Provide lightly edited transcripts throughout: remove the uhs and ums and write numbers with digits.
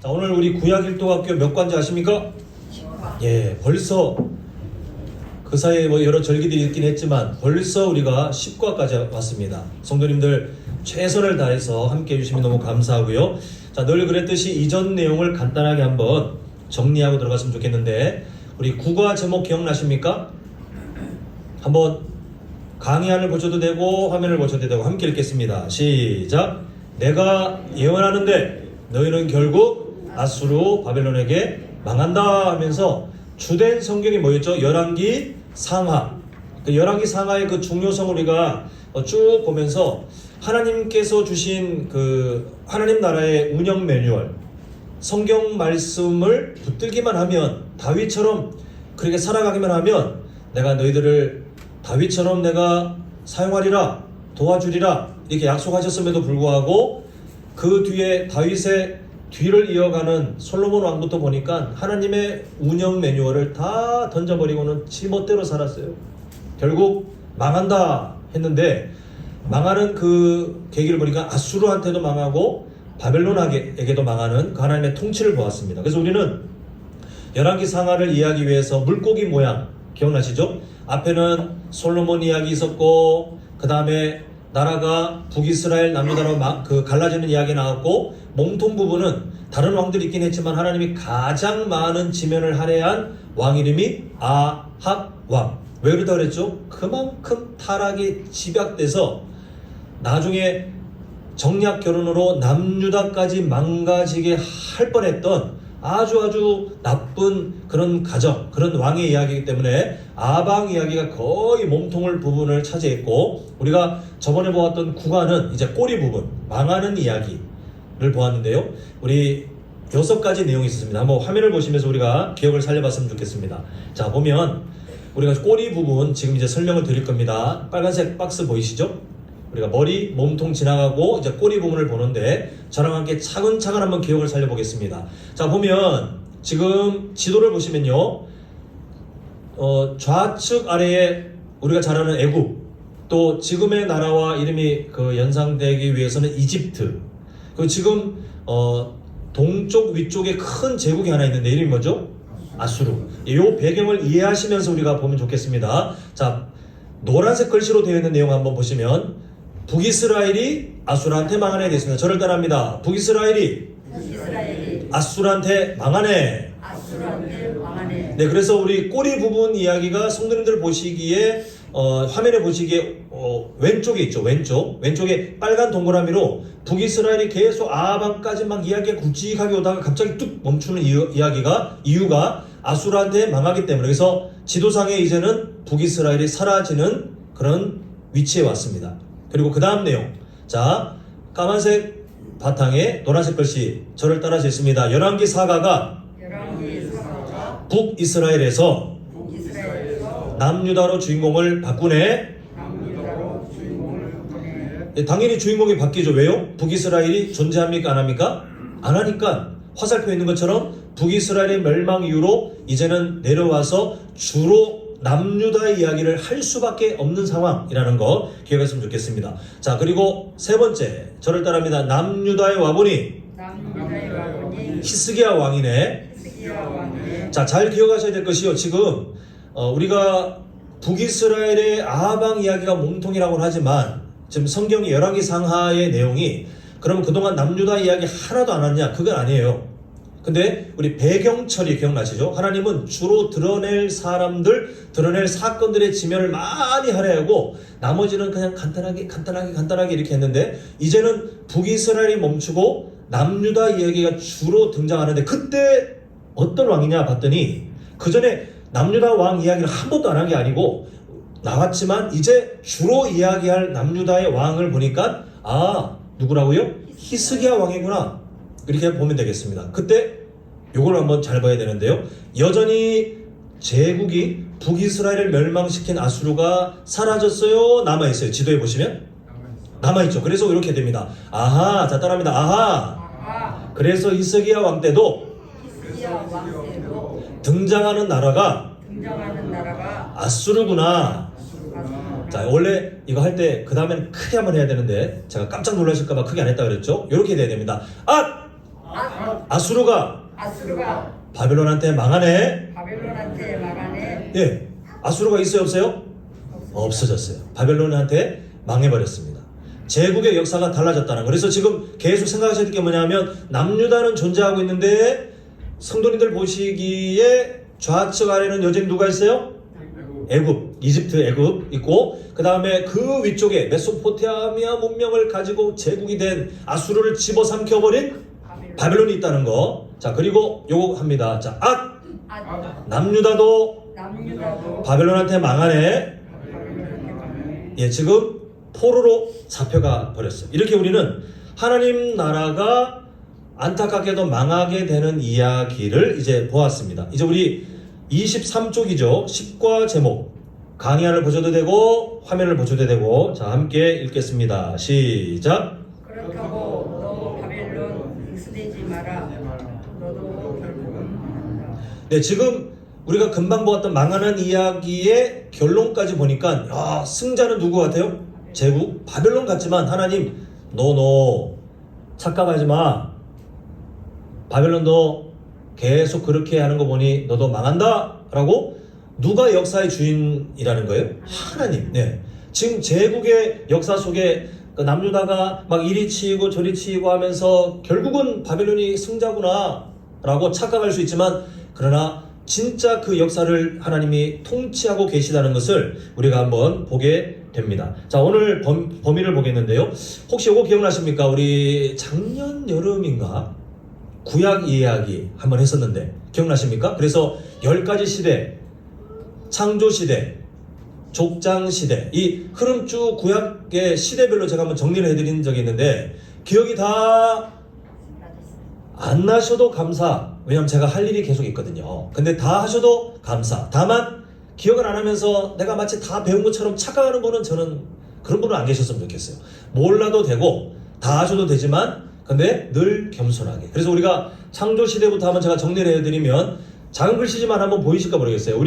자, 오늘 우리 구약일도학교 몇 과인지 아십니까? 예, 벌써 그 사이에 뭐 여러 절기들이 있긴 했지만 벌써 우리가 10과까지 왔습니다. 성도님들 최선을 다해서 함께 해주시면 너무 감사하고요. 자, 늘 그랬듯이 이전 내용을 간단하게 한번 정리하고 들어갔으면 좋겠는데, 우리 9과 제목 기억나십니까? 한번 강의안을 보셔도 되고 화면을 보셔도 되고 함께 읽겠습니다. 시작. 내가 예언하는데 너희는 결국 아수르 바벨론에게 망한다 하면서 주된 성경이 뭐였죠? 열왕기 상하. 그 열왕기 상하의 그 중요성을 우리가 쭉 보면서 하나님께서 주신 그 하나님 나라의 운영 매뉴얼, 성경 말씀을 붙들기만 하면, 다윗처럼 그렇게 살아가기만 하면 내가 너희들을 다윗처럼 내가 사용하리라, 도와주리라 이렇게 약속하셨음에도 불구하고 그 뒤에 다윗의 뒤를 이어가는 솔로몬 왕부터 보니까 하나님의 운영 매뉴얼을 다 던져버리고는 지멋대로 살았어요. 결국 망한다 했는데, 망하는 그 계기를 보니까 아수르한테도 망하고 바벨론에게도 망하는 그 하나님의 통치를 보았습니다. 그래서 우리는 열왕기 상하를 이해하기 위해서 물고기 모양 기억나시죠? 앞에는 솔로몬 이야기 있었고, 그 다음에 나라가 북이스라엘 남유다로 갈라지는 이야기 나왔고, 몸통 부분은 다른 왕들이 있긴 했지만 하나님이 가장 많은 지면을 할애한 왕 이름이 아합 왕. 왜 그러다 그랬죠? 그만큼 타락이 집약돼서 나중에 정략 결혼으로 남유다까지 망가지게 할 뻔했던 아주 나쁜 그런 가정, 그런 왕의 이야기이기 때문에 아방 이야기가 거의 몸통을 부분을 차지했고, 우리가 저번에 보았던 구간은 이제 꼬리 부분, 망하는 이야기를 보았는데요. 우리 6가지 내용이 있었습니다. 한번 화면을 보시면서 우리가 기억을 살려봤으면 좋겠습니다. 자, 보면 우리가 꼬리 부분 지금 이제 설명을 드릴 겁니다. 빨간색 박스 보이시죠? 우리가 머리, 몸통 지나가고 이제 꼬리 부분을 보는데, 저랑 함께 차근차근 한번 기억을 살려보겠습니다. 자, 보면 지금 지도를 보시면요, 좌측 아래에 우리가 잘 아는 애굽, 또 지금의 나라와 이름이 그 연상되기 위해서는 이집트, 그 지금 동쪽 위쪽에 큰 제국이 하나 있는데 이름이 뭐죠? 아수르. 이 배경을 이해하시면서 우리가 보면 좋겠습니다. 자, 노란색 글씨로 되어 있는 내용 한번 보시면, 북이스라엘이 아수르한테 망하네 되었습니다. 저를 따라합니다. 북이스라엘이 아수르한테 망하네. 네, 그래서 우리 꼬리 부분 이야기가 성도님들 보시기에 화면에 보시기에 왼쪽에 있죠. 왼쪽에 빨간 동그라미로 북이스라엘이 계속 아방까지 막 이야기가 굵직하게 오다가 갑자기 뚝 멈추는 이유가 아수르한테 망하기 때문에. 그래서 지도상에 이제는 북이스라엘이 사라지는 그런 위치에 왔습니다. 그리고 그 다음 내용, 자, 까만색 바탕에 노란색 글씨, 저를 따라서 있습니다. 열왕기 사가가 북이스라엘에서 남유다로 주인공을 바꾸네. 당연히 주인공이 바뀌죠. 왜요? 북이스라엘이 존재합니까? 안 합니까? 안 하니까. 화살표 있는 것처럼 북이스라엘의 멸망 이후로 이제는 내려와서 주로 남유다의 이야기를 할 수밖에 없는 상황이라는 거 기억했으면 좋겠습니다. 자, 그리고 세 번째, 저를 따라합니다. 남유다의 와보니 히스기야 왕이네. 자, 잘 기억하셔야 될 것이요, 지금 우리가 북이스라엘의 아방 이야기가 몸통이라고는 하지만 지금 성경이 열왕기 상하의 내용이 그러면 그동안 남유다 이야기 하나도 안 왔냐? 그건 아니에요. 근데 우리 배경 처리 기억나시죠? 하나님은 주로 드러낼 사람들, 드러낼 사건들의 지면을 많이 할애하고 나머지는 그냥 간단하게 이렇게 했는데, 이제는 북이스라엘이 멈추고 남유다 이야기가 주로 등장하는데, 그때 어떤 왕이냐 봤더니 그 전에 남유다 왕 이야기를 한 번도 안 한 게 아니고 나왔지만 이제 주로 이야기할 남유다의 왕을 보니까 누구라고요? 히스기야 왕이구나, 이렇게 보면 되겠습니다. 그때 요걸 한번 잘 봐야 되는데요, 여전히 제국이 북이스라엘을 멸망시킨 아수르가 사라졌어요? 남아있어요? 지도에 보시면 남아있죠. 그래서 이렇게 됩니다. 자, 따라합니다. 그래서 히스기야 왕 때도 등장하는 나라가 아수르구나. 자, 원래 이거 할 때 그 다음에는 크게 한번 해야 되는데 제가 깜짝 놀라실까봐 크게 안 했다 그랬죠? 이렇게 돼야 됩니다. 아수르가 바벨론한테 망하네. 예, 아수르가 있어요, 없어요? 없어졌어요. 바벨론한테 망해버렸습니다. 제국의 역사가 달라졌다는 거. 그래서 지금 계속 생각하셔야 될 게 뭐냐면 남유다는 존재하고 있는데 성도님들 보시기에 좌측 아래는 여전히 누가 있어요? 애굽, 이집트 애굽 있고 그 다음에 그 위쪽에 메소포타미아 문명을 가지고 제국이 된 아수르를 집어삼켜버린 바벨론이 있다는 거. 자, 그리고 요거 합니다. 자, 남유다도 바벨론한테 망하네. 예, 지금 포로로 잡혀가 버렸어요. 이렇게 우리는 하나님 나라가 안타깝게도 망하게 되는 이야기를 이제 보았습니다. 이제 우리 23쪽이죠. 10과 제목 강의안을 보셔도 되고 화면을 보셔도 되고 자 함께 읽겠습니다. 시작. 그렇다고 너 바벨론 익수되지 마라. 너도 결국은 네, 지금 우리가 금방 보았던 망하는 이야기의 결론까지 보니까 야, 승자는 누구 같아요? 제국 바벨론 같지만 하나님 너 착각하지 마. 바벨론도 계속 그렇게 하는 거 보니 너도 망한다 라고 누가 역사의 주인이라는 거예요? 하나님. 네. 지금 제국의 역사 속에 남유다가 막 이리 치이고 저리 치이고 하면서 결국은 바벨론이 승자구나 라고 착각할 수 있지만 그러나 진짜 그 역사를 하나님이 통치하고 계시다는 것을 우리가 한번 보게 됩니다. 자, 오늘 범위를 보겠는데요. 혹시 이거 기억나십니까? 우리 작년 여름인가? 구약 이야기 한번 했었는데 기억나십니까? 그래서 10가지 시대, 창조시대, 족장시대 이 흐름 쭉 구약의 시대별로 제가 한번 정리를 해드린 적이 있는데 기억이 다 안 나셔도 감사. 왜냐면 제가 할 일이 계속 있거든요. 근데 다 하셔도 감사. 다만 기억을 안 하면서 내가 마치 다 배운 것처럼 착각하는 분은 저는 그런 분은 안 계셨으면 좋겠어요. 몰라도 되고 다 하셔도 되지만 근데 늘 겸손하게. 그래서 우리가 창조시대부터 한번 제가 정리를 해드리면 작은 글씨지만 한번 보이실까 모르겠어요.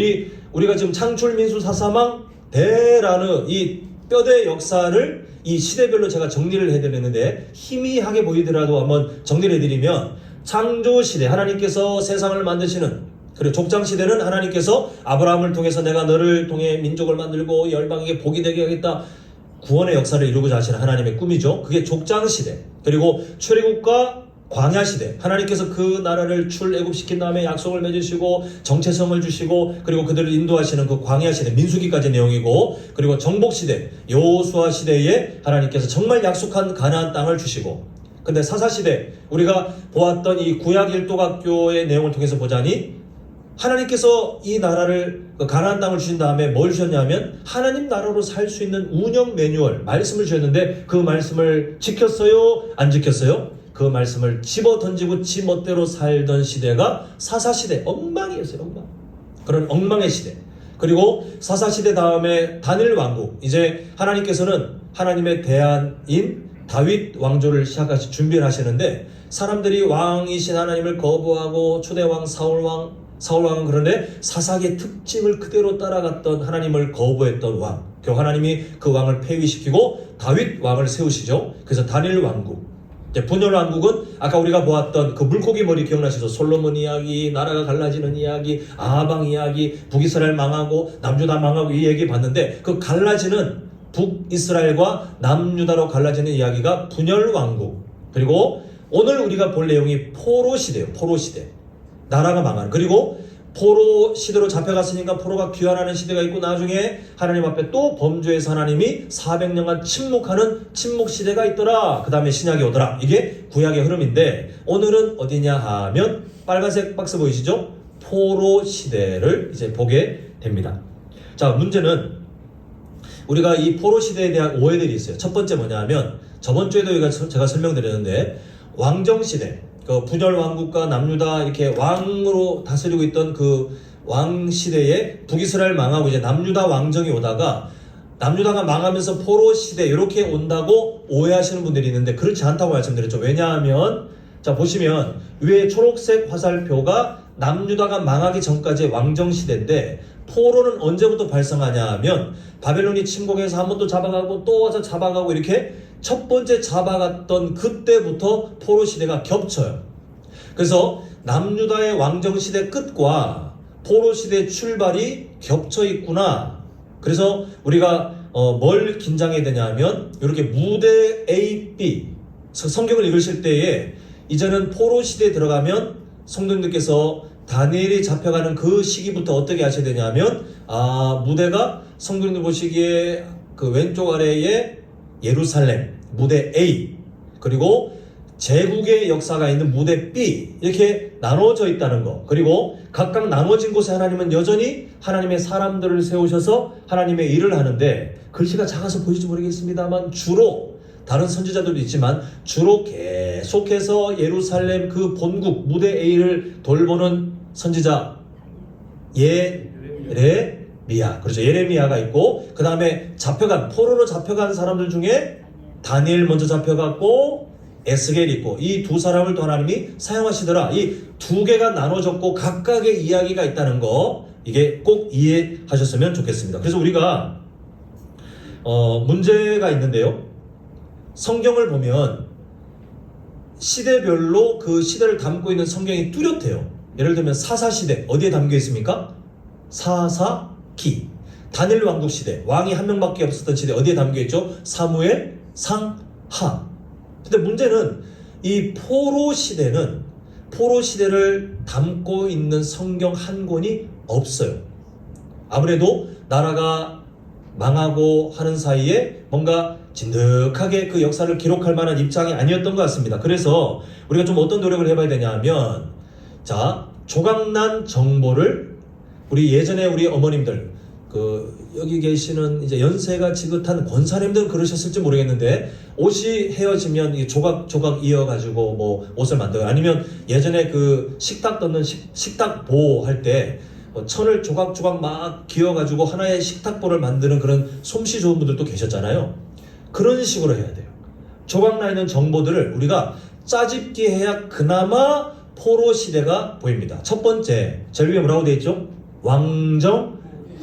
우리가 지금 창출민수 사사망 대라는 이 뼈대 역사를 이 시대별로 제가 정리를 해드렸는데 희미하게 보이더라도 한번 정리를 해드리면 창조시대 하나님께서 세상을 만드시는 그리고 족장시대는 하나님께서 아브라함을 통해서 내가 너를 통해 민족을 만들고 열방에게 복이 되게 하겠다 구원의 역사를 이루고자 하시는 하나님의 꿈이죠. 그게 족장시대. 그리고 출애굽과 광야시대 하나님께서 그 나라를 출애굽시킨 다음에 약속을 맺으시고 정체성을 주시고 그리고 그들을 인도하시는 그 광야시대 민수기까지 내용이고 그리고 정복시대 여호수아 시대에 하나님께서 정말 약속한 가나안 땅을 주시고 근데 사사시대 우리가 보았던 이 구약 일독학교의 내용을 통해서 보자니 하나님께서 이 나라를 가나안 땅을 주신 다음에 뭘 주셨냐면 하나님 나라로 살 수 있는 운영 매뉴얼 말씀을 주셨는데 그 말씀을 지켰어요? 안 지켰어요? 그 말씀을 집어 던지고 지 멋대로 살던 시대가 사사시대 엉망이었어요. 엉망. 그런 엉망의 시대. 그리고 사사시대 다음에 다닐 왕국 이제 하나님께서는 하나님의 대안인 다윗 왕조를 시작하시 준비를 하시는데 사람들이 왕이신 하나님을 거부하고 초대왕 사울왕은 그런데 사사기의 특징을 그대로 따라갔던 하나님을 거부했던 왕. 결국 하나님이 그 왕을 폐위시키고 다윗 왕을 세우시죠. 그래서 다닐 왕국. 분열 왕국은 아까 우리가 보았던 그 물고기 머리 기억나시죠? 솔로몬 이야기, 나라가 갈라지는 이야기, 아하방 이야기, 북이스라엘 망하고 남유다 망하고 이 얘기 봤는데 그 갈라지는 북이스라엘과 남유다로 갈라지는 이야기가 분열 왕국. 그리고 오늘 우리가 볼 내용이 포로 시대예요. 포로 시대. 나라가 망하는. 그리고 포로 시대로 잡혀갔으니까 포로가 귀환하는 시대가 있고 나중에 하나님 앞에 또 범죄해서 하나님이 400년간 침묵하는 침묵 시대가 있더라. 그 다음에 신약이 오더라. 이게 구약의 흐름인데 오늘은 어디냐 하면 빨간색 박스 보이시죠? 포로 시대를 이제 보게 됩니다. 자, 문제는 우리가 이 포로 시대에 대한 오해들이 있어요. 첫 번째 뭐냐 하면 저번 주에도 제가 설명드렸는데 왕정시대 그 분열 왕국과 남유다 이렇게 왕으로 다스리고 있던 그 왕 시대에 북이스라엘 망하고 이제 남유다 왕정이 오다가 남유다가 망하면서 포로 시대 이렇게 온다고 오해하시는 분들이 있는데 그렇지 않다고 말씀드렸죠. 왜냐하면 자 보시면 위에 초록색 화살표가 남유다가 망하기 전까지의 왕정 시대인데 포로는 언제부터 발생하냐 하면 바벨론이 침공해서 한 번 또 잡아가고 또 와서 잡아가고 이렇게 첫 번째 잡아갔던 그때부터 포로 시대가 겹쳐요. 그래서 남유다의 왕정시대 끝과 포로시대 출발이 겹쳐 있구나. 그래서 우리가 뭘 긴장해야 되냐 하면 이렇게 무대 A, B 성경을 읽으실 때에 이제는 포로시대에 들어가면 성도님들께서 다니엘이 잡혀가는 그 시기부터 어떻게 하셔야 되냐 하면 무대가 성도님들 보시기에 그 왼쪽 아래에 예루살렘 무대 A, 그리고 제국의 역사가 있는 무대 B, 이렇게 나눠져 있다는 거. 그리고 각각 나눠진 곳에 하나님은 여전히 하나님의 사람들을 세우셔서 하나님의 일을 하는데, 글씨가 작아서 보일지 모르겠습니다만 주로 다른 선지자들도 있지만 주로 계속해서 예루살렘 그 본국 무대 A를 돌보는 선지자 예레미야, 그렇죠. 예레미야가 있고, 그 다음에 포로로 잡혀간 사람들 중에 다니엘 먼저 잡혀갔고 에스겔이 있고, 이 두 사람을 또 하나님이 사용하시더라. 이 두 개가 나눠졌고 각각의 이야기가 있다는 거, 이게 꼭 이해하셨으면 좋겠습니다. 그래서 우리가 문제가 있는데요, 성경을 보면 시대별로 그 시대를 담고 있는 성경이 뚜렷해요. 예를 들면 사사시대 어디에 담겨 있습니까? 사사기. 다니엘 왕국 시대, 왕이 한 명밖에 없었던 시대 어디에 담겨 있죠? 사무엘, 상하. 근데 문제는 이 포로 시대를 담고 있는 성경 한 권이 없어요. 아무래도 나라가 망하고 하는 사이에 뭔가 진득하게 그 역사를 기록할 만한 입장이 아니었던 것 같습니다. 그래서 우리가 좀 어떤 노력을 해봐야 되냐 하면, 자, 조각난 정보를 우리 예전에 우리 어머님들, 여기 계시는 이제 연세가 지긋한 권사님들은 그러셨을지 모르겠는데, 옷이 헤어지면 이 조각 이어가지고 뭐 옷을 만들어요. 아니면 예전에 그 식탁 떴는 식탁 보 할 때 천을 조각 막 기어가지고 하나의 식탁보를 만드는 그런 솜씨 좋은 분들도 계셨잖아요. 그런 식으로 해야 돼요. 조각나 있는 정보들을 우리가 짜집기 해야 그나마 포로 시대가 보입니다. 첫 번째, 제일 위에 뭐라고 되어 있죠? 왕정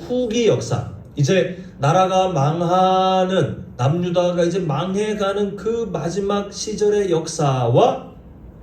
후기 역사. 이제 나라가 망하는, 남유다가 이제 망해가는 그 마지막 시절의 역사와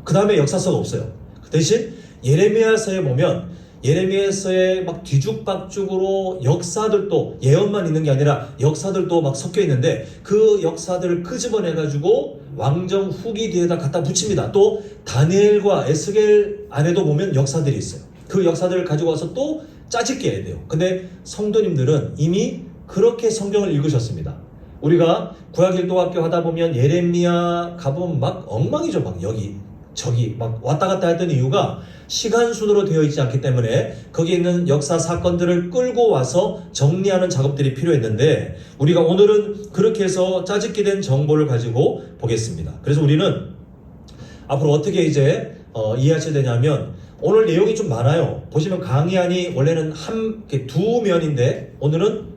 그 다음에 역사서가 없어요. 그 대신 예레미야서에 보면, 예레미야서에 막 뒤죽박죽으로 역사들도, 예언만 있는 게 아니라 역사들도 막 섞여 있는데, 그 역사들을 끄집어내가지고 왕정 후기 뒤에다 갖다 붙입니다. 또 다니엘과 에스겔 안에도 보면 역사들이 있어요. 그 역사들을 가지고 와서 또 짜집게 해야 돼요. 근데 성도님들은 이미 그렇게 성경을 읽으셨습니다. 우리가 구약일도학교 하다 보면 예레미야 가보면 막 엉망이죠. 막 여기 저기 막 왔다 갔다 했던 이유가 시간 순으로 되어 있지 않기 때문에 거기에 있는 역사 사건들을 끌고 와서 정리하는 작업들이 필요했는데, 우리가 오늘은 그렇게 해서 짜집게 된 정보를 가지고 보겠습니다. 그래서 우리는 앞으로 어떻게 이제 이해하셔야 되냐면, 오늘 내용이 좀 많아요. 보시면 강의안이 원래는 두 면인데 오늘은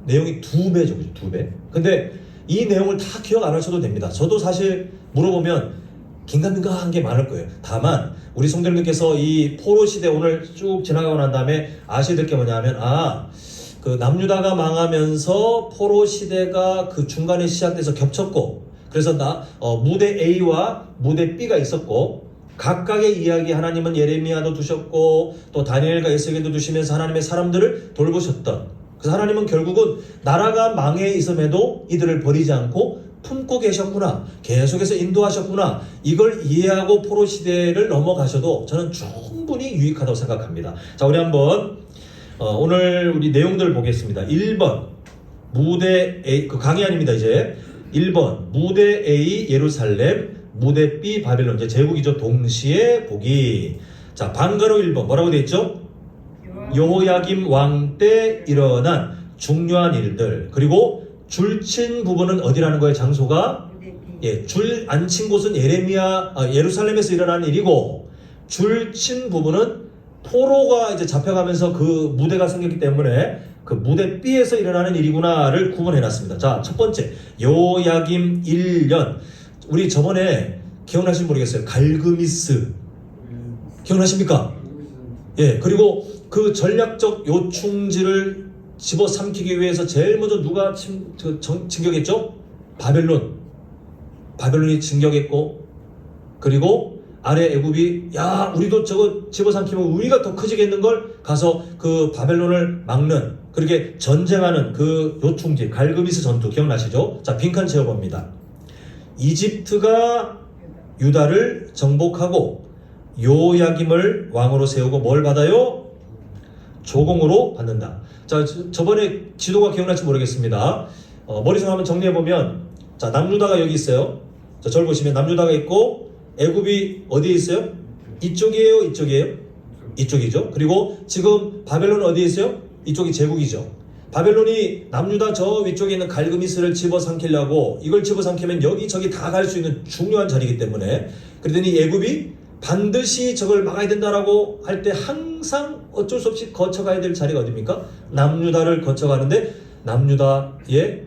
내용이 2배죠. 그죠? 2배. 근데 이 내용을 다 기억 안 하셔도 됩니다. 저도 사실 물어보면 긴가민가한 게 많을 거예요. 다만 우리 성도님들께서 이 포로 시대 오늘 쭉 지나가고 난 다음에 아셔야 될 게 뭐냐면, 그 남유다가 망하면서 포로 시대가 그 중간에 시작돼서 겹쳤고, 그래서 무대 A와 무대 B가 있었고, 각각의 이야기 하나님은 예레미야도 두셨고 또 다니엘과 에스겔도 두시면서 하나님의 사람들을 돌보셨던, 그래서 하나님은 결국은 나라가 망해 있음에도 이들을 버리지 않고 품고 계셨구나, 계속해서 인도하셨구나, 이걸 이해하고 포로 시대를 넘어가셔도 저는 충분히 유익하다고 생각합니다. 자, 우리 한번 오늘 우리 내용들을 보겠습니다. 1번 무대 A, 그 강의 아닙니다. 이제 1번 무대 A 예루살렘, 무대 B 바벨론, 이제 제국이죠. 동시에 보기. 자, 방가로 1번 뭐라고 되어 있죠? 여호야김 왕 때 일어난 중요한 일들. 그리고 줄친 부분은 어디라는 거예요? 장소가? 예, 줄 안 친 곳은 예루살렘에서 일어난 일이고, 줄친 부분은 포로가 이제 잡혀가면서 그 무대가 생겼기 때문에 그 무대 B에서 일어나는 일이구나를 구분해놨습니다. 자, 첫 번째 여호야김 1년. 우리 저번에 기억나시는지 모르겠어요. 갈그미스 기억나십니까? 예, 그리고 그 전략적 요충지를 집어삼키기 위해서 제일 먼저 누가 진격했죠? 바벨론이 진격했고, 그리고 아래 애굽이 야 우리도 저거 집어삼키면 우리가 더 커지겠는걸 가서 그 바벨론을 막는 그렇게 전쟁하는 그 요충지 갈그미스 전투 기억나시죠? 자 빈칸 채워봅니다. 이집트가 유다를 정복하고 요야김을 왕으로 세우고 뭘 받아요? 조공으로 받는다. 자 저번에 지도가 기억날지 모르겠습니다. 머릿속 한번 정리해보면 자 남유다가 여기 있어요. 자 저를 보시면 남유다가 있고 애굽이 어디에 있어요? 이쪽이에요? 이쪽이에요? 이쪽이죠. 그리고 지금 바벨론은 어디에 있어요? 이쪽이 제국이죠. 바벨론이 남유다 저 위쪽에 있는 갈그미스를 집어삼키려고 이걸 집어삼키면 여기저기 다 갈 수 있는 중요한 자리이기 때문에 그러더니 애굽이 반드시 저걸 막아야 된다라고 할 때 항상 어쩔 수 없이 거쳐가야 될 자리가 어디입니까? 남유다를 거쳐가는데 남유다에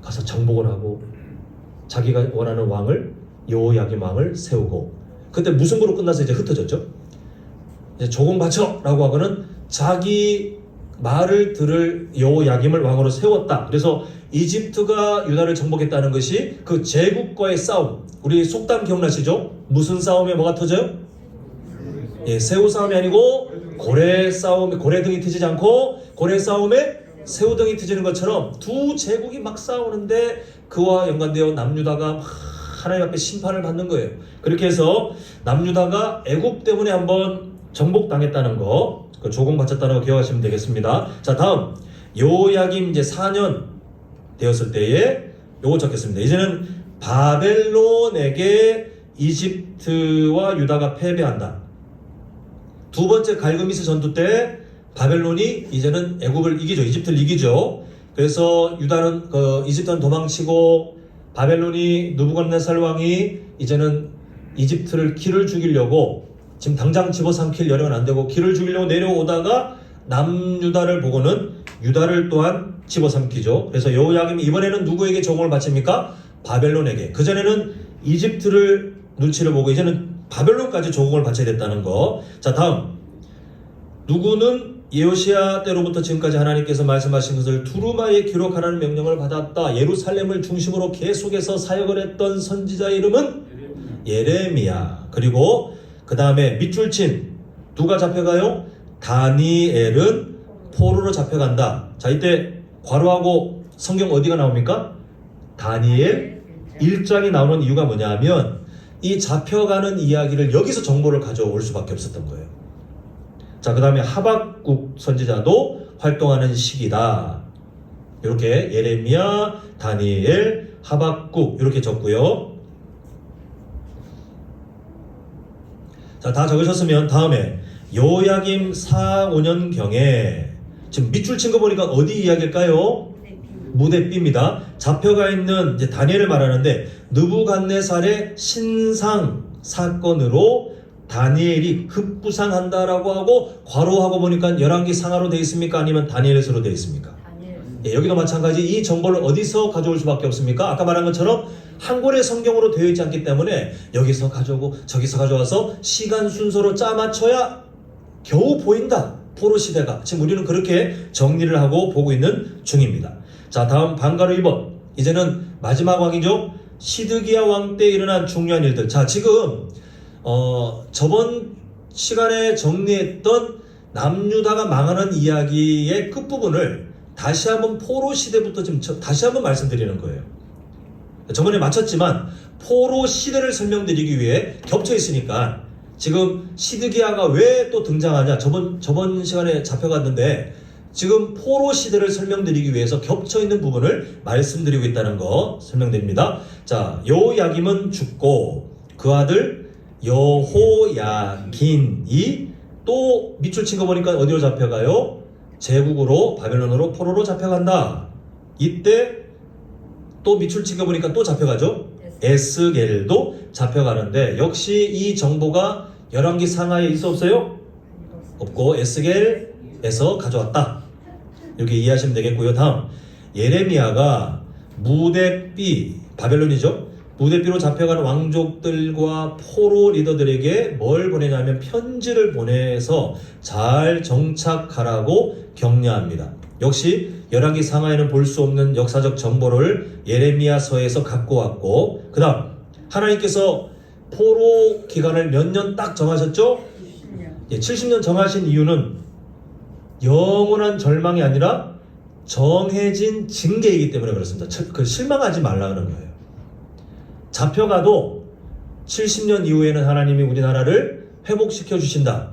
가서 정복을 하고 자기가 원하는 왕을 여호야김 왕을 세우고 그때 무승부로 끝나서 이제 흩어졌죠. 이제 조공 바쳐라고 하고는 자기 말을 들을 여호야김을 왕으로 세웠다. 그래서 이집트가 유다를 정복했다는 것이 그 제국과의 싸움. 우리 속담 기억나시죠? 무슨 싸움에 뭐가 터져요? 예, 새우 싸움이 아니고 고래 싸움에 고래등이 트지지 않고 고래 싸움에 새우등이 트지는 것처럼 두 제국이 막 싸우는데 그와 연관되어 남유다가 하나님 앞에 심판을 받는 거예요. 그렇게 해서 남유다가 애굽 때문에 한번 정복당했다는 거, 그 조공받쳤다는 거 기억하시면 되겠습니다. 자, 다음 요야김 이제 4년 되었을 때에 요거 적겠습니다. 이제는 바벨론에게 이집트와 유다가 패배한다. 두 번째 갈그미스 전투 때 바벨론이 이제는 애굽을 이기죠. 이집트를 이기죠. 그래서 유다는 이집트는 도망치고 바벨론이 느부갓네살 왕이 이제는 이집트를 기를 죽이려고 지금 당장 집어삼킬 여력은 안 되고 기를 죽이려고 내려오다가 남유다를 보고는 유다를 또한 집어삼키죠. 그래서 여호야김이 이번에는 누구에게 조공을 바칩니까? 바벨론에게. 그전에는 이집트를 눈치를 보고 이제는 바벨론까지 조공을 바쳐야 됐다는 거. 자, 다음 누구는 여호시아 때로부터 지금까지 하나님께서 말씀하신 것을 두루마리에 기록하라는 명령을 받았다. 예루살렘을 중심으로 계속해서 사역을 했던 선지자의 이름은 예레미야. 그리고 그 다음에 밑줄 친 누가 잡혀가요? 다니엘은 포로로 잡혀간다. 자, 이때 괄호하고 성경 어디가 나옵니까? 다니엘 1장이 나오는 이유가 뭐냐 하면 이 잡혀가는 이야기를 여기서 정보를 가져올 수밖에 없었던 거예요. 자, 그 다음에 하박국 선지자도 활동하는 시기다. 이렇게 예레미야, 다니엘, 하박국 이렇게 적고요. 자, 다 적으셨으면 다음에 요야김 4, 5년경에 지금 밑줄 친 거 보니까 어디 이야기일까요? 무대비입니다. 잡혀가 있는 이제 다니엘을 말하는데 느부갓네살의 신상 사건으로 다니엘이 급부상한다라고 하고 괄호하고 보니까 열왕기 상하로 되어 있습니까? 아니면 다니엘서로 되어 있습니까? 예, 여기도 마찬가지 이 정보를 어디서 가져올 수밖에 없습니까? 아까 말한 것처럼 한 권의 성경으로 되어 있지 않기 때문에 여기서 가져오고 저기서 가져와서 시간 순서로 짜맞춰야 겨우 보인다. 포로 시대가. 지금 우리는 그렇게 정리를 하고 보고 있는 중입니다. 자, 다음 방가르 2번. 이제는 마지막 왕이죠. 시드기야 왕 때 일어난 중요한 일들. 자, 지금 저번 시간에 정리했던 남유다가 망하는 이야기의 끝부분을 다시 한번 포로 시대부터 지금 다시 한번 말씀드리는 거예요. 저번에 마쳤지만 포로 시대를 설명드리기 위해 겹쳐 있으니까 지금 시드기야가 왜 또 등장하냐. 저번 시간에 잡혀갔는데 지금 포로 시대를 설명드리기 위해서 겹쳐 있는 부분을 말씀드리고 있다는 거 설명드립니다. 자, 여호야김은 죽고 그 아들 여호야긴이 또 밑줄 친 거 보니까 어디로 잡혀가요? 제국으로 바벨론으로 포로로 잡혀간다. 이때 또 밑줄 친 거 보니까 또 잡혀가죠? 에스겔도 잡혀가는데 역시 이 정보가 열왕기 상하에 있어 없어요? 없고 에스겔에서 가져왔다. 이렇게 이해하시면 되겠고요. 다음 예레미야가 무대비 바벨론이죠. 무대비로 잡혀가는 왕족들과 포로 리더들에게 뭘 보내냐면 편지를 보내서 잘 정착하라고 격려합니다. 역시 열왕기 상하에는 볼 수 없는 역사적 정보를 예레미야서에서 갖고 왔고 그 다음 하나님께서 포로 기간을 몇 년 딱 정하셨죠? 10년. 예, 70년 정하신 이유는 영원한 절망이 아니라 정해진 징계이기 때문에 그렇습니다. 그 실망하지 말라는 거예요. 잡혀가도 70년 이후에는 하나님이 우리나라를 회복시켜 주신다.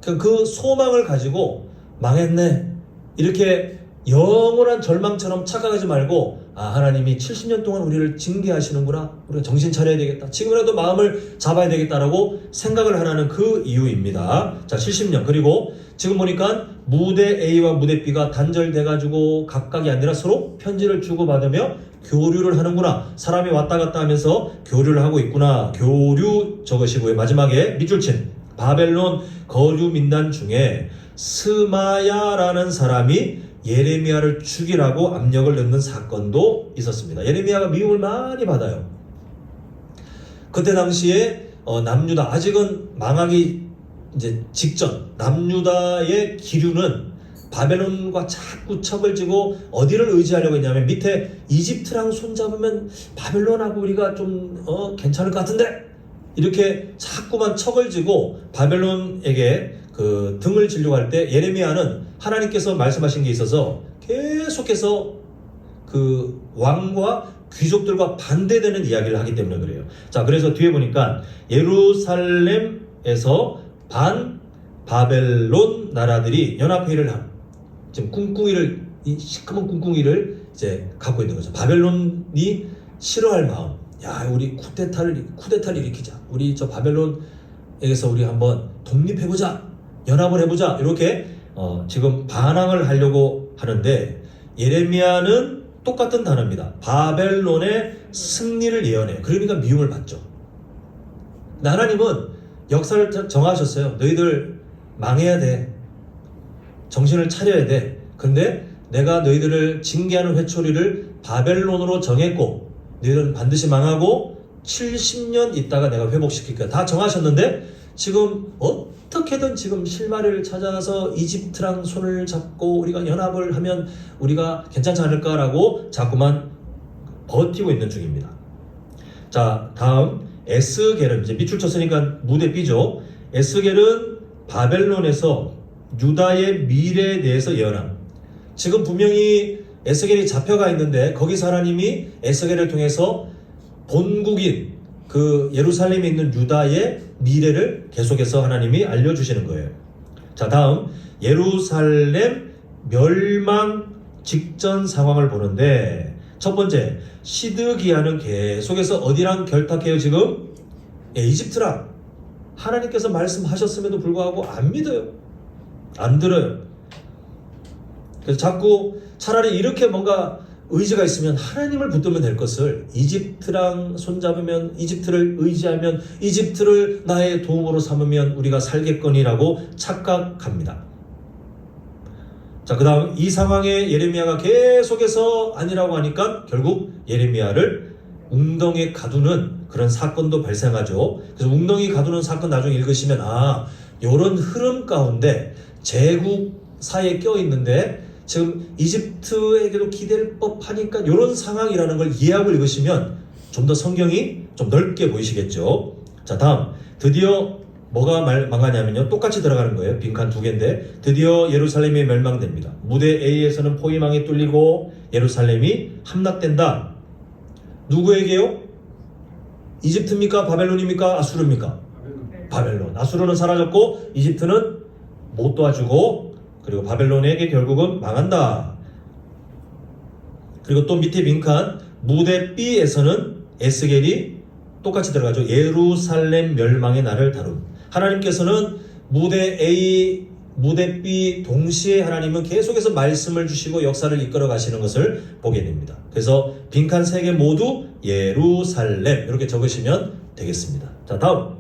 그 소망을 가지고 망했네, 이렇게 영원한 절망처럼 착각하지 말고, 아, 하나님이 70년 동안 우리를 징계하시는구나, 우리가 정신 차려야 되겠다, 지금이라도 마음을 잡아야 되겠다라고 생각을 하라는 그 이유입니다. 자, 70년. 그리고 지금 보니까 무대 A와 무대 B가 단절돼 가지고 각각이 아니라 서로 편지를 주고받으며 교류를 하는구나, 사람이 왔다 갔다 하면서 교류를 하고 있구나, 교류 적으시고요. 마지막에 밑줄 친 바벨론 거류 민단 중에 스마야라는 사람이 예레미야를 죽이라고 압력을 넣는 사건도 있었습니다. 예레미야가 미움을 많이 받아요. 그때 당시에 남유다, 아직은 망하기 이제 직전 남유다의 기류는 바벨론과 자꾸 척을 지고 어디를 의지하려고 했냐면, 밑에 이집트랑 손잡으면 바벨론하고 우리가 좀 괜찮을 것 같은데, 이렇게 자꾸만 척을 지고 바벨론에게 그 등을 지려고 할 때, 예레미야는 하나님께서 말씀하신 게 있어서 계속해서 그 왕과 귀족들과 반대되는 이야기를 하기 때문에 그래요. 자, 그래서 뒤에 보니까 예루살렘에서 반 바벨론 나라들이 연합회의를 한, 지금 꿍꿍이를, 이 시커먼 꿍꿍이를 이제 갖고 있는 거죠. 바벨론이 싫어할 마음, 야, 우리 쿠데타를 일으키자, 우리 저 바벨론에게서 우리 한번 독립해보자, 연합을 해보자, 이렇게 지금 반항을 하려고 하는데, 예레미야는 똑같은 단어입니다. 바벨론의 승리를 예언해요. 그러니까 미움을 받죠. 근데 하나님은 역사를 정하셨어요. 너희들 망해야 돼, 정신을 차려야 돼. 그런데 내가 너희들을 징계하는 회초리를 바벨론으로 정했고, 너희들은 반드시 망하고 70년 있다가 내가 회복시킬 거야. 다 정하셨는데 지금 어떻게든 지금 실마리를 찾아서 이집트랑 손을 잡고 우리가 연합을 하면 우리가 괜찮지 않을까라고 자꾸만 버티고 있는 중입니다. 자, 다음 에스겔은, 이제 밑줄 쳤으니까 무대 B죠. 에스겔은 바벨론에서 유다의 미래에 대해서 예언함. 지금 분명히 에스겔이 잡혀가 있는데 거기서 하나님이 에스겔을 통해서 본국인 그 예루살렘에 있는 유다의 미래를 계속해서 하나님이 알려주시는 거예요. 자, 다음 예루살렘 멸망 직전 상황을 보는데, 첫 번째 시드기야는 계속해서 어디랑 결탁해요? 지금 이집트랑. 하나님께서 말씀하셨음에도 불구하고 안 믿어요, 안 들어요. 그래서 자꾸 차라리 이렇게 뭔가 의지가 있으면 하나님을 붙들면 될 것을, 이집트랑 손잡으면, 이집트를 의지하면, 이집트를 나의 도움으로 삼으면 우리가 살겠거니라고 착각합니다. 자, 그 다음 이 상황에 예레미야가 계속해서 아니라고 하니까 결국 예레미야를 웅덩이에 가두는 그런 사건도 발생하죠. 그래서 웅덩이 가두는 사건 나중에 읽으시면, 아, 요런 흐름 가운데 제국 사이에 껴있는데 지금 이집트에게도 기댈 법하니까 이런 상황이라는 걸 이해하고 읽으시면 좀 더 성경이 좀 넓게 보이시겠죠. 자, 다음 드디어 뭐가 망하냐면요, 똑같이 들어가는 거예요. 빈칸 두 개인데, 드디어 예루살렘이 멸망됩니다. 무대 A에서는 포위망이 뚫리고 예루살렘이 함락된다. 누구에게요? 이집트입니까? 바벨론입니까? 아수르입니까? 바벨론. 아수르는 사라졌고 이집트는 못 도와주고, 그리고 바벨론에게 결국은 망한다. 그리고 또 밑에 빈칸 무대 B에서는 에스겔이 똑같이 들어가죠. 예루살렘 멸망의 날을 다룬. 하나님께서는 무대 A, 무대 B 동시에 하나님은 계속해서 말씀을 주시고 역사를 이끌어 가시는 것을 보게 됩니다. 그래서 빈칸 3개 모두 예루살렘 이렇게 적으시면 되겠습니다. 자, 다음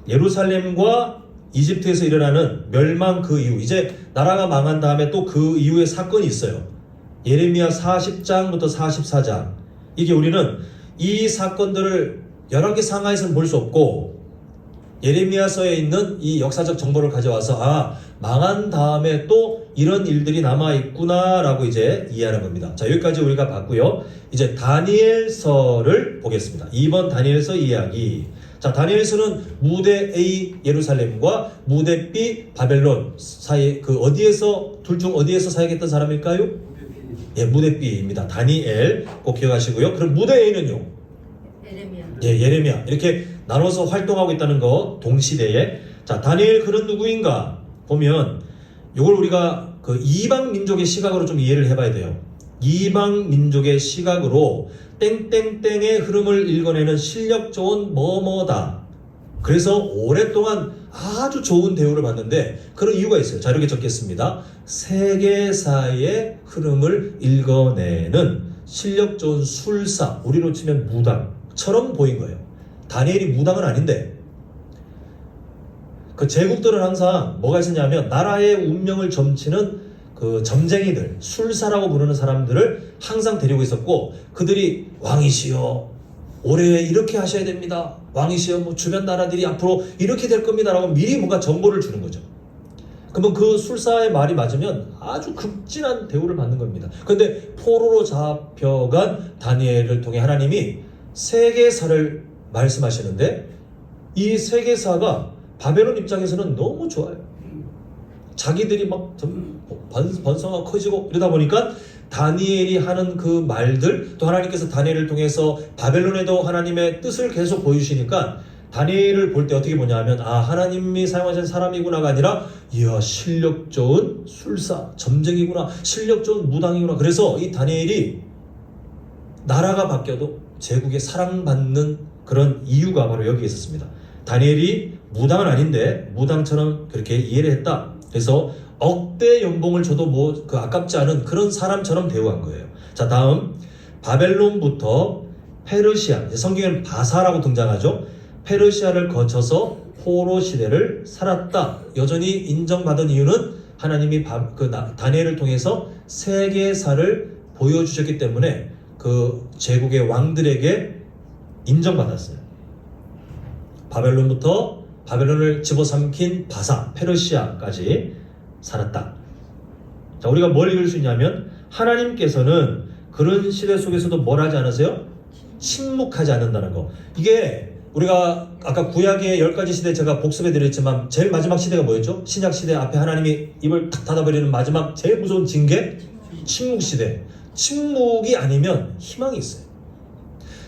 예루살렘과 이집트에서 일어나는 멸망 그 이후, 이제 나라가 망한 다음에 또 그 이후의 사건이 있어요. 예레미야 40장부터 44장. 이게 우리는 이 사건들을 11개 상하에서는 볼 수 없고 예레미야서에 있는 이 역사적 정보를 가져와서 아, 망한 다음에 또 이런 일들이 남아있구나라고 이제 이해하는 겁니다. 자, 여기까지 우리가 봤고요. 이제 다니엘서를 보겠습니다. 2번 다니엘서 이야기. 자, 다니엘서는 무대 A 예루살렘과 무대 B 바벨론 사이 그 어디에서 둘 중 어디에서 사역했던 사람일까요? 예, 무대 B입니다. 다니엘 꼭 기억하시고요. 그럼 무대 A는요? 예레미야. 예, 예레미야. 이렇게 나눠서 활동하고 있다는 거 동시대에. 자, 다니엘 그는 누구인가? 보면 이걸 우리가 그 이방 민족의 시각으로 좀 이해를 해봐야 돼요. 이방 민족의 시각으로 땡땡땡의 흐름을 읽어내는 실력 좋은 뭐뭐다. 그래서 오랫동안 아주 좋은 대우를 받는데 그런 이유가 있어요. 자, 이렇게 적겠습니다. 세계사의 흐름을 읽어내는 실력 좋은 술사, 우리로 치면 무당처럼 보인 거예요. 다니엘이 무당은 아닌데 그 제국들은 항상 뭐가 있었냐면 나라의 운명을 점치는 그 점쟁이들, 술사라고 부르는 사람들을 항상 데리고 있었고 그들이 왕이시여 올해 이렇게 하셔야 됩니다. 왕이시여 뭐 주변 나라들이 앞으로 이렇게 될 겁니다 라고 미리 뭔가 정보를 주는 거죠. 그러면 그 술사의 말이 맞으면 아주 극진한 대우를 받는 겁니다. 그런데 포로로 잡혀간 다니엘을 통해 하나님이 세계사를 말씀하시는데 이 세계사가 바벨론 입장에서는 너무 좋아요. 자기들이 막 번성하고 커지고 이러다 보니까 다니엘이 하는 그 말들 또 하나님께서 다니엘을 통해서 바벨론에도 하나님의 뜻을 계속 보여주시니까 다니엘을 볼 때 어떻게 보냐 하면 아, 하나님이 사용하신 사람이구나가 아니라 이야, 실력 좋은 술사, 점쟁이구나, 실력 좋은 무당이구나. 그래서 이 다니엘이 나라가 바뀌어도 제국에 사랑받는 그런 이유가 바로 여기에 있었습니다. 다니엘이 무당은 아닌데 무당처럼 그렇게 이해를 했다. 그래서 억대 연봉을 줘도 뭐 그 아깝지 않은 그런 사람처럼 대우한 거예요. 자, 다음 바벨론부터 페르시아, 성경에는 바사라고 등장하죠. 페르시아를 거쳐서 포로 시대를 살았다. 여전히 인정받은 이유는 하나님이 다니엘을 통해서 세계사를 보여주셨기 때문에 그 제국의 왕들에게 인정받았어요. 바벨론을 집어삼킨 바사, 페르시아까지 살았다. 자, 우리가 뭘 읽을 수 있냐면 하나님께서는 그런 시대 속에서도 뭘 하지 않으세요? 침묵하지 않는다는 거. 이게 우리가 아까 구약의 10가지 시대 제가 복습해 드렸지만 제일 마지막 시대가 뭐였죠? 신약 시대 앞에 하나님이 입을 탁 닫아버리는 마지막 제일 무서운 징계? 침묵 시대. 침묵이 아니면 희망이 있어요.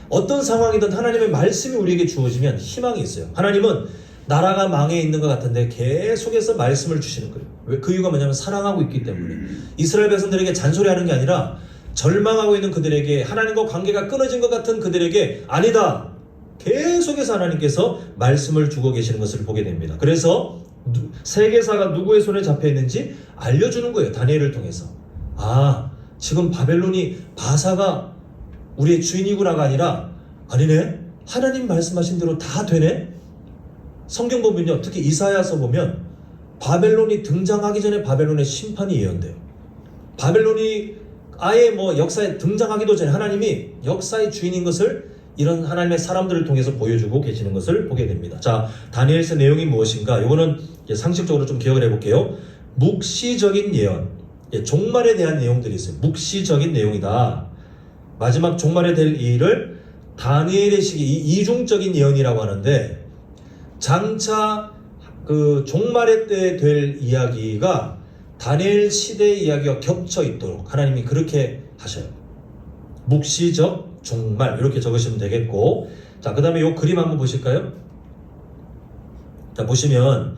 어떤 상황이든 하나님의 말씀이 우리에게 주어지면 희망이 있어요. 하나님은 나라가 망해 있는 것 같은데 계속해서 말씀을 주시는 거예요. 왜? 그 이유가 뭐냐면 사랑하고 있기 때문에. 이스라엘 백성들에게 잔소리하는 게 아니라 절망하고 있는 그들에게, 하나님과 관계가 끊어진 것 같은 그들에게 아니다. 계속해서 하나님께서 말씀을 주고 계시는 것을 보게 됩니다. 그래서 세계사가 누구의 손에 잡혀 있는지 알려주는 거예요. 다니엘을 통해서. 아, 지금 바벨론이 바사가 우리의 주인이구나가 아니라 아니네, 하나님 말씀하신 대로 다 되네. 성경 보면요, 특히 이사야서 보면 바벨론이 등장하기 전에 바벨론의 심판이 예언돼요. 바벨론이 아예 뭐 역사에 등장하기도 전에 하나님이 역사의 주인인 것을 이런 하나님의 사람들을 통해서 보여주고 계시는 것을 보게 됩니다. 자, 다니엘서 내용이 무엇인가? 이거는 상식적으로 좀 기억을 해볼게요. 묵시적인 예언, 종말에 대한 내용들이 있어요. 묵시적인 내용이다. 마지막 종말에 될 일을 다니엘의 시기, 이중적인 예언이라고 하는데, 장차 그 종말의 때 될 이야기가 다니엘 시대의 이야기와 겹쳐 있도록 하나님이 그렇게 하셔요. 묵시적 종말, 이렇게 적으시면 되겠고, 자, 그 다음에 이 그림 한번 보실까요? 자, 보시면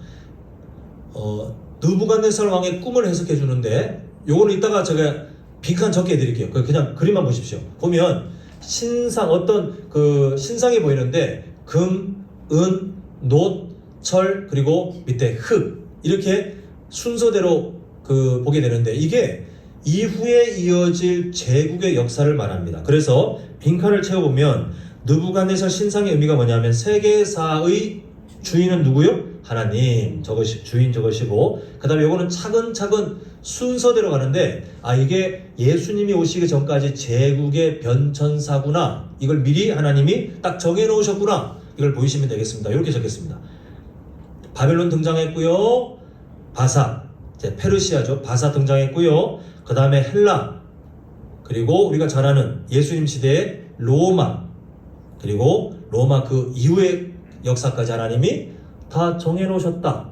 느부갓네살 왕의 꿈을 해석해 주는데, 요거는 이따가 제가 빈칸 적게 해드릴게요. 그냥 그림만 보십시오. 보면 신상, 어떤 그 신상이 보이는데 금, 은, 놋, 철, 그리고 밑에 흙, 이렇게 순서대로 보게 되는데, 이게 이후에 이어질 제국의 역사를 말합니다. 그래서 빈칸을 채워보면 느부갓네살 신상의 의미가 뭐냐면 세계사의 주인은 누구요? 하나님, 주인 저것이고, 그 다음에 이거는 차근차근 순서대로 가는데, 아, 이게 예수님이 오시기 전까지 제국의 변천사구나, 이걸 미리 하나님이 딱 정해놓으셨구나, 이걸 보이시면 되겠습니다. 이렇게 적겠습니다. 바벨론 등장했고요. 바사, 이제 페르시아죠. 바사 등장했고요. 그 다음에 헬라, 그리고 우리가 잘 아는 예수님 시대의 로마, 그리고 로마 그 이후의 역사까지 하나님이 다 정해놓으셨다.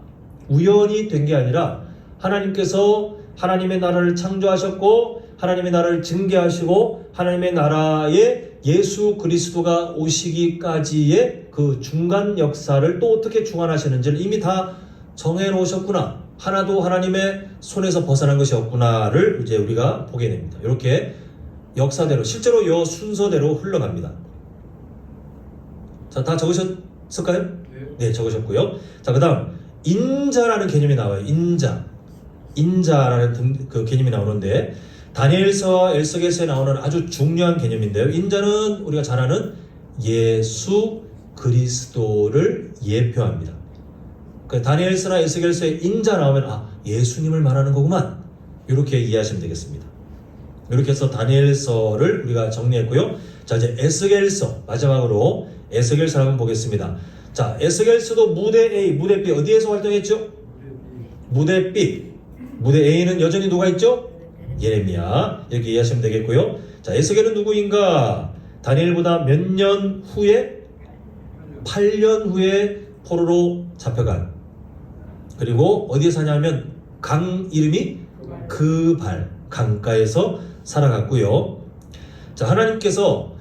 우연히 된 게 아니라 하나님께서 하나님의 나라를 창조하셨고 하나님의 나라를 증개하시고 하나님의 나라에 예수 그리스도가 오시기까지의 그 중간 역사를 또 어떻게 주관하시는지를 이미 다 정해놓으셨구나. 하나도 하나님의 손에서 벗어난 것이 없구나를 이제 우리가 보게 됩니다. 이렇게 역사대로 실제로 이 순서대로 흘러갑니다. 자, 다 적으셨을까요? 네, 적으셨고요. 자, 그 다음 인자라는 개념이 나와요. 인자라는 그 개념이 나오는데 다니엘서와 에스겔서에 나오는 아주 중요한 개념인데요. 인자는 우리가 잘 아는 예수 그리스도를 예표합니다. 그 다니엘서나 에스겔서에 인자 나오면 예수님을 말하는 거구만. 이렇게 이해하시면 되겠습니다. 이렇게 해서 다니엘서를 우리가 정리했고요. 자, 이제 에스겔서 마지막으로 에스겔서 한번 보겠습니다. 자, 에스겔서도 무대 A, 무대 B 어디에서 활동했죠? 무대 B. 무대 A는 여전히 누가 있죠? 예레미야. 이렇게 이해하시면 되겠고요. 자, 에스겔은 누구인가? 다니엘보다 몇 년 후에 8년 후에 포로로 잡혀간, 그리고 어디에 사냐면 강 이름이 그발, 강가에서 살아갔고요. 자, 하나님께서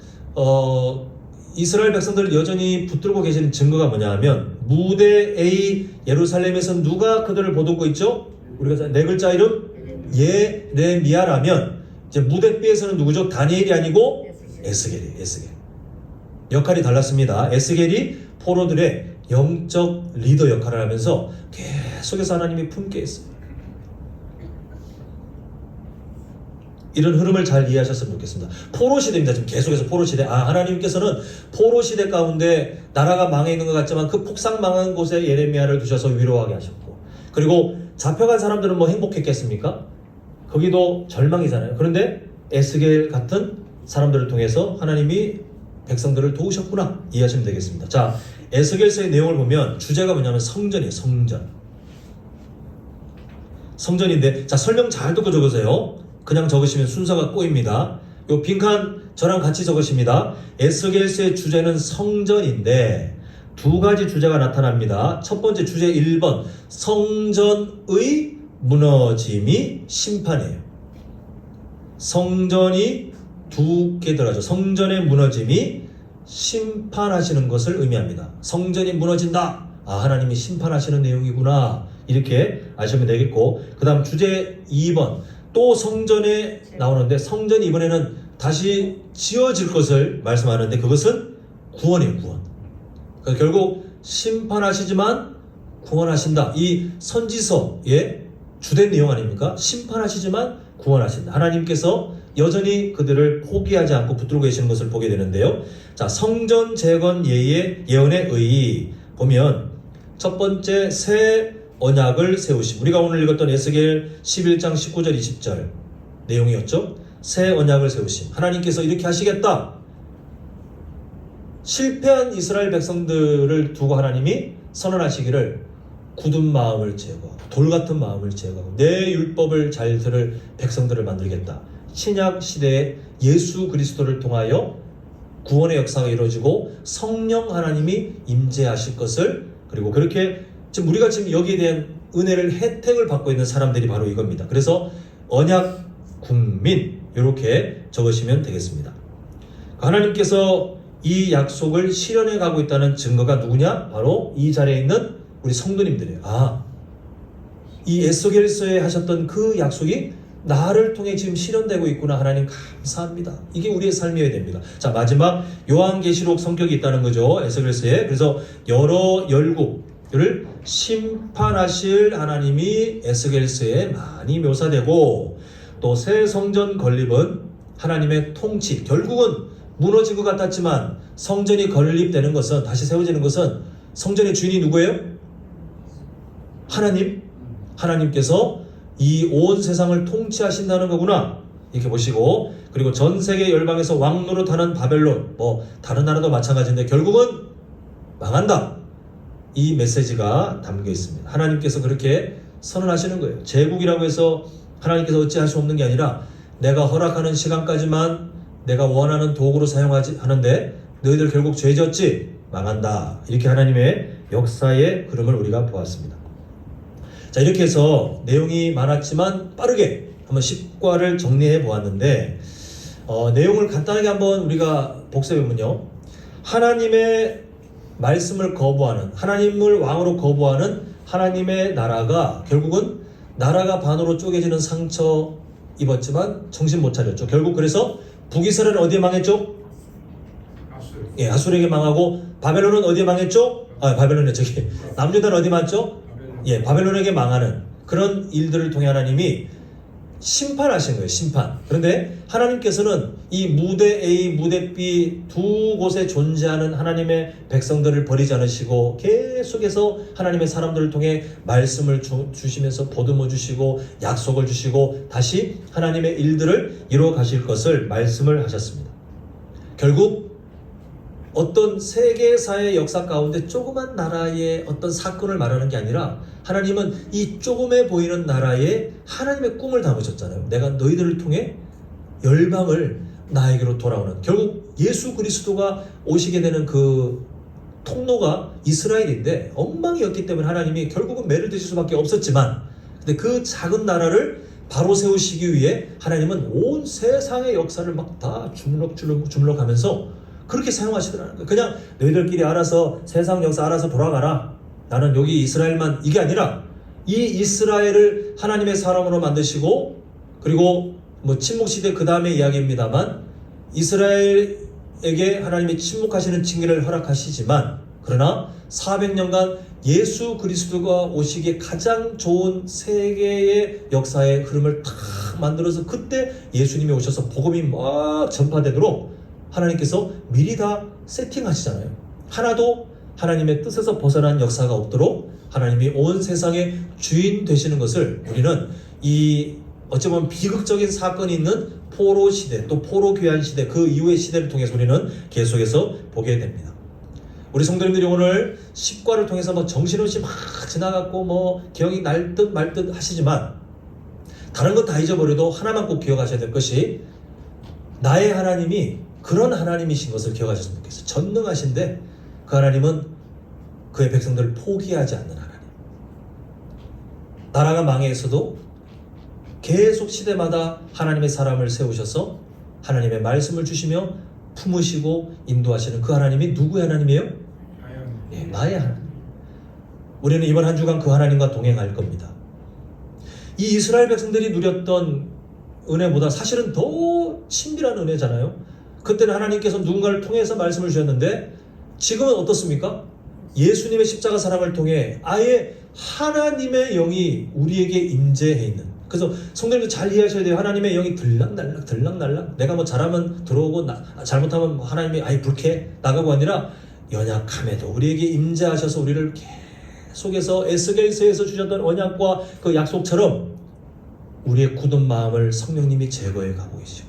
이스라엘 백성들을 여전히 붙들고 계시는 증거가 뭐냐 하면 무대 A 예루살렘에서 누가 그들을 보듬고 있죠? 우리가 네 글자 이름 예레미야라면 이제 무대 B에서는 누구죠? 다니엘이 아니고 에스겔이에요. 에스겔. 역할이 달랐습니다. 에스겔이 포로들의 영적 리더 역할을 하면서 계속해서 하나님이 품게 했어요. 이런 흐름을 잘 이해하셨으면 좋겠습니다. 포로 시대입니다. 지금 계속해서 포로 시대. 하나님께서는 포로 시대 가운데 나라가 망해 있는 것 같지만 그 폭삭 망한 곳에 예레미야를 두셔서 위로하게 하셨고, 그리고 잡혀간 사람들은 뭐 행복했겠습니까? 거기도 절망이잖아요. 그런데 에스겔 같은 사람들을 통해서 하나님이 백성들을 도우셨구나 이해하시면 되겠습니다. 자, 에스겔서의 내용을 보면 주제가 뭐냐면 성전이에요. 성전인데, 자, 설명 잘 듣고 적으세요. 그냥 적으시면 순서가 꼬입니다. 요 빈칸 저랑 같이 적으십니다. 에스겔서의 주제는 성전인데 두 가지 주제가 나타납니다. 첫 번째 주제 1번, 성전의 무너짐이 심판이에요. 성전이 두 개 들어가죠. 성전의 무너짐이 심판하시는 것을 의미합니다. 성전이 무너진다. 하나님이 심판하시는 내용이구나. 이렇게 아시면 되겠고, 그 다음 주제 2번, 또 성전에 나오는데 성전이 이번에는 다시 지어질 것을 말씀하는데 그것은 구원이에요. 구원. 그러니까 결국 심판하시지만 구원하신다. 이 선지서의 주된 내용 아닙니까? 심판하시지만 구원하신다. 하나님께서 여전히 그들을 포기하지 않고 붙들고 계시는 것을 보게 되는데요. 자, 성전 재건 예언의 의 보면 첫 번째 새 언약을 세우심. 우리가 오늘 읽었던 에스겔 11장 19절 20절 내용이었죠. 새 언약을 세우심. 하나님께서 이렇게 하시겠다. 실패한 이스라엘 백성들을 두고 하나님이 선언하시기를 굳은 마음을 제거하고 돌 같은 마음을 제거하고 내 율법을 잘 들을 백성들을 만들겠다. 신약 시대에 예수 그리스도를 통하여 구원의 역사가 이루어지고 성령 하나님이 임재하실 것을, 그리고 그렇게 지금 우리가 지금 여기에 대한 은혜를 혜택을 받고 있는 사람들이 바로 이겁니다. 그래서 언약 국민 이렇게 적으시면 되겠습니다. 하나님께서 이 약속을 실현해 가고 있다는 증거가 누구냐? 바로 이 자리에 있는 우리 성도님들이에요. 이 에스겔서에 하셨던 그 약속이 나를 통해 지금 실현되고 있구나. 하나님 감사합니다. 이게 우리의 삶이어야 됩니다. 자, 마지막 요한계시록 성격이 있다는 거죠. 에스겔서에. 그래서 여러 열국을 심판하실 하나님이 에스겔서에 많이 묘사되고, 또 새 성전 건립은 하나님의 통치, 결국은 무너진 것 같았지만 성전이 건립되는 것은, 다시 세워지는 것은 성전의 주인이 누구예요? 하나님께서 이 온 세상을 통치하신다는 거구나 이렇게 보시고, 그리고 전 세계 열방에서 왕 노릇하는 바벨론, 뭐 다른 나라도 마찬가지인데 결국은 망한다. 이 메시지가 담겨 있습니다. 하나님께서 그렇게 선언하시는 거예요. 제국이라고 해서 하나님께서 어찌할 수 없는 게 아니라 내가 허락하는 시간까지만 내가 원하는 도구로 사용하지 하는데 너희들 결국 죄 졌지 망한다. 이렇게 하나님의 역사의 흐름을 우리가 보았습니다. 자, 이렇게 해서 내용이 많았지만 빠르게 한번 10과를 정리해 보았는데 내용을 간단하게 한번 우리가 복습해 보면요. 하나님의 말씀을 거부하는, 하나님을 왕으로 거부하는 하나님의 나라가 결국은 나라가 반으로 쪼개지는 상처 입었지만 정신 못 차렸죠. 결국 그래서 북이스라엘은 어디에 망했죠? 예, 아수르에게 망하고 바벨론은 어디에 망했죠? 바벨론에 저기 남유다는 어디 망했죠? 예, 바벨론에게 망하는 그런 일들을 통해 하나님이 심판하신 거예요. 심판. 그런데 하나님께서는 이 무대 A, 무대 B 두 곳에 존재하는 하나님의 백성들을 버리지 않으시고 계속해서 하나님의 사람들을 통해 말씀을 주시면서 보듬어 주시고 약속을 주시고 다시 하나님의 일들을 이루어 가실 것을 말씀을 하셨습니다. 결국 어떤 세계사의 역사 가운데 조그만 나라의 어떤 사건을 말하는 게 아니라 하나님은 이 조금해 보이는 나라에 하나님의 꿈을 담으셨잖아요. 내가 너희들을 통해 열방을 나에게로 돌아오는, 결국 예수 그리스도가 오시게 되는 그 통로가 이스라엘인데 엉망이었기 때문에 하나님이 결국은 매를 드실 수밖에 없었지만, 근데 그 작은 나라를 바로 세우시기 위해 하나님은 온 세상의 역사를 막 다 주물럭 하면서 그렇게 사용하시더라는 거예요. 그냥 너희들끼리 알아서 세상 역사 알아서 돌아가라, 나는 여기 이스라엘만, 이게 아니라 이 이스라엘을 하나님의 사람으로 만드시고, 그리고 뭐 침묵시대 그 다음에 이야기입니다만 이스라엘에게 하나님이 침묵하시는 징계를 허락하시지만, 그러나 400년간 예수 그리스도가 오시기에 가장 좋은 세계의 역사의 흐름을 탁 만들어서 그때 예수님이 오셔서 복음이 막 전파되도록 하나님께서 미리 다 세팅하시잖아요. 하나도 하나님의 뜻에서 벗어난 역사가 없도록 하나님이 온 세상의 주인 되시는 것을 우리는 이 어찌 보면 비극적인 사건이 있는 포로 시대, 또 포로 귀환 시대, 그 이후의 시대를 통해서 우리는 계속해서 보게 됩니다. 우리 성도님들이 오늘 10과를 통해서 뭐 정신없이 막 지나갔고 뭐 기억이 날 듯 말 듯 하시지만, 다른 것 다 잊어버려도 하나만 꼭 기억하셔야 될 것이, 나의 하나님이 그런 하나님이신 것을 기억하셨으면 좋겠어요. 전능하신데 그 하나님은 그의 백성들을 포기하지 않는 하나님. 나라가 망해서도 계속 시대마다 하나님의 사람을 세우셔서 하나님의 말씀을 주시며 품으시고 인도하시는 그 하나님이 누구의 하나님이에요? 예, 나의 하나님. 우리는 이번 한 주간 그 하나님과 동행할 겁니다. 이 이스라엘 백성들이 누렸던 은혜보다 사실은 더 신비한 은혜잖아요. 그때는 하나님께서 누군가를 통해서 말씀을 주셨는데, 지금은 어떻습니까? 예수님의 십자가 사랑을 통해 아예 하나님의 영이 우리에게 임재해 있는. 그래서 성도님들 잘 이해하셔야 돼요. 하나님의 영이 들락날락 내가 뭐 잘하면 들어오고 잘못하면 하나님이 아예 불쾌해 나가고 아니라, 연약함에도 우리에게 임재하셔서 우리를 계속해서 에스겔서에서 주셨던 언약과 그 약속처럼 우리의 굳은 마음을 성령님이 제거해 가고 계시고,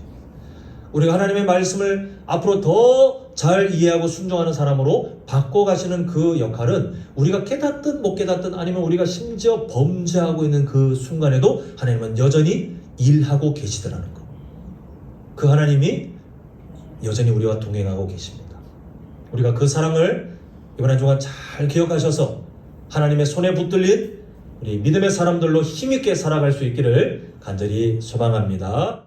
우리가 하나님의 말씀을 앞으로 더 잘 이해하고 순종하는 사람으로 바꿔가시는 그 역할은 우리가 깨닫든 못 깨닫든 아니면 우리가 심지어 범죄하고 있는 그 순간에도 하나님은 여전히 일하고 계시더라는 것. 그 하나님이 여전히 우리와 동행하고 계십니다. 우리가 그 사랑을 이번 한 주간 잘 기억하셔서 하나님의 손에 붙들린 우리 믿음의 사람들로 힘있게 살아갈 수 있기를 간절히 소망합니다.